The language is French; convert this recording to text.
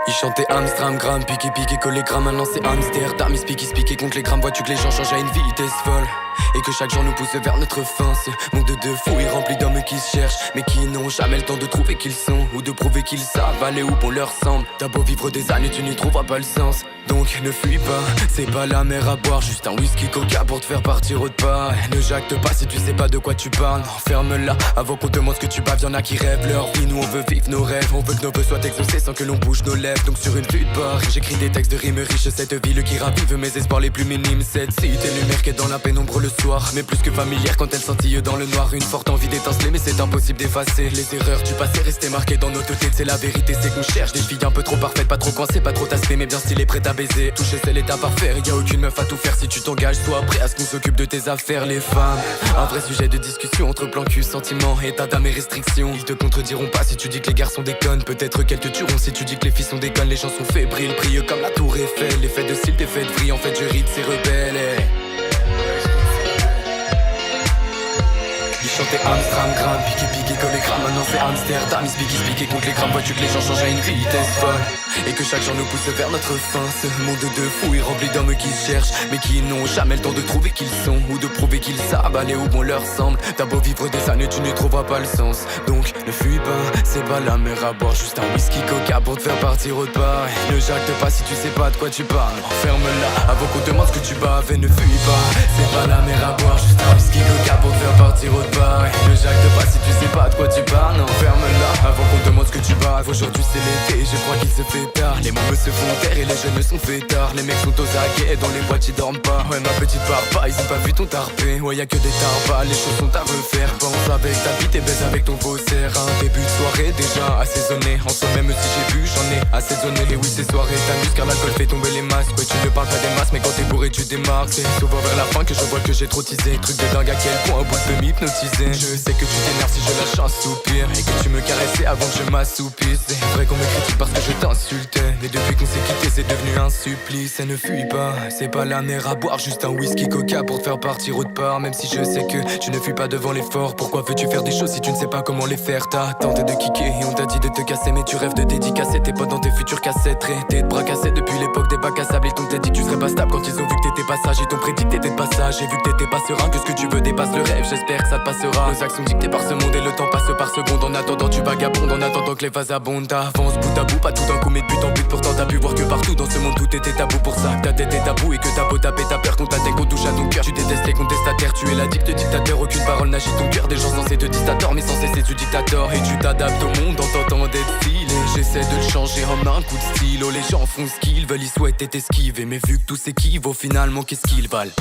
Il chantait Amstram, piqué, collé, grammes, maintenant c'est Amsterdam. Il piqué contre les grammes, vois-tu que les gens changent à une vitesse folle et que chaque jour nous pousse vers notre fin. Ce monde de fous est rempli d'hommes qui se cherchent, mais qui n'ont jamais le temps de trouver qui ils sont ou de prouver qu'ils savent aller où on leur semble. T'as beau vivre des années, tu n'y trouveras pas le sens. Donc ne fuis pas, c'est pas la mer à boire, juste un whisky coca pour te faire partir autre part. Ne jacte pas si tu sais pas de quoi tu parles. Ferme-la avant qu'on te montre ce que tu baves. Y'en a qui rêvent leur vie, nous on veut vivre nos rêves. On veut que nos vœux soient exaucés sans que l'on bouge nos lèvres. Donc sur une flûte bar, j'écris des textes de rimes riches. Cette ville qui ravive mes espoirs les plus minimes. Cette cité lumière qui est dans la pénombre le soir, mais plus que familière quand elle scintille dans le noir. Une forte envie d'étinceler mais c'est impossible d'effacer les erreurs du passé restées marquées dans nos têtes. C'est la vérité, c'est qu'on cherche des filles un peu trop parfaites, pas trop coincées, pas trop tassées, mais bien stylées, prêtes à baiser. Toucher c'est l'état parfait, y a aucune meuf à tout faire. Si tu t'engages, sois prêt à ce qu'on s'occupe de tes affaires. Les femmes, un vrai sujet de discussion entre plan cul, sentiments, état d'âme et restrictions. Ils te contrediront pas si tu dis que les garçons déconnent. Peut-être qu'elles te tueront si tu dis que les filles sont déconnes. Les gens sont fébriles, brillent comme la tour Eiffel. Les faits de style, tes faits de vrille, en fait je ride, c'est rebelle. Il chantait Amstram, piqué comme les grammes, maintenant c'est Amsterdam. Il piqué contre les grammes, vois-tu que les gens changent à une vitesse folle et que chaque jour nous pousse vers notre fin. Ce monde de fous est rempli d'hommes qui se cherchent, mais qui n'ont jamais le temps de trouver qui ils sont ou de prouver qu'ils savent aller où bon leur semble. T'as beau vivre des années, tu n'y trouveras pas le sens. Donc ne fuis pas, c'est pas la mer à boire, juste un whisky coca pour te faire partir autre part. Ne jacte pas si tu sais pas de quoi tu parles. Ferme-la avant qu'on te demande ce que tu baves et ne fuis pas. C'est pas la mer à boire, juste un whisky coca pour te faire partir autre part. Ne jacte pas si tu sais pas de quoi tu parles. Non, ferme-la avant qu'on te demande ce que tu baves. Aujourd'hui c'est l'été, je crois qu'il se fait tard. Les mômes se font taire et les jeunes sont fêtards. Les mecs sont aux aguets, dans les boîtes ils dorment pas. Ouais ma petite papa, ils ont pas vu ton tarpé. Ouais y'a que des tarpas, les choses sont à refaire. Pense avec ta bite et baise avec ton faussaire. Un début de soirée déjà assaisonné. En soi même si j'ai bu, j'en ai assaisonné. Et oui ces soirées t'amuses car l'alcool fait tomber les masques. Ouais tu ne parles pas des masses mais quand t'es bourré tu démarques. C'est souvent vers la fin que je vois que j'ai trop teasé. Truc de dingue à quel point au bout de m'hypnotiser. Je sais que tu t'énerves si je lâche un soupir et que tu me caressais avant que je m'assoupisse. C'est vrai qu'on me critique parce que je t'insultais, mais depuis qu'on s'est quitté c'est devenu un supplice. Et ne fuis pas, c'est pas la mer à boire, juste un whisky coca pour te faire partir autre part. Même si je sais que tu ne fuis pas devant l'effort, pourquoi veux-tu faire des choses si tu ne sais pas comment les faire? T'as tenté de kicker et on t'a dit de te casser, mais tu rêves de dédicacer tes potes dans tes futures cassettes. Traité de bras cassés depuis l'époque des bacs à sable. Et t'ont dit que tu serais pas stable quand ils ont vu que t'étais pas sage. Ils t'ont prédit que t'étais de passage et vu que t'étais pas serein, que ce que tu veux dépasse le rêve. J'espère que ça te passera. Nos actions dictées par ce monde et le temps passe par seconde. En attendant tu vagabondes, en attendant que les vases abondent. T'avances bout à bout, pas tout d'un coup mais de but en but. Pourtant t'as pu voir que partout dans ce monde tout était tabou. Pour ça que ta tête est tabou et que t'as beau taper ta peur qu'on t'atteigne, qu'on touche à ton cœur. Tu détestes les contestataires, tu es l'addict dictateur. Aucune parole n'agit ton cœur, des gens censés te dictateur, mais sans cesser tu dictateur. Et tu t'adaptes au monde en tentant d'être stylé. J'essaie de le changer en un coup de stylo. Les gens font ce qu'ils veulent, ils souhaitent être esquivés, mais vu que tout s'équivaut finalement qu'est-ce qu'ils valent?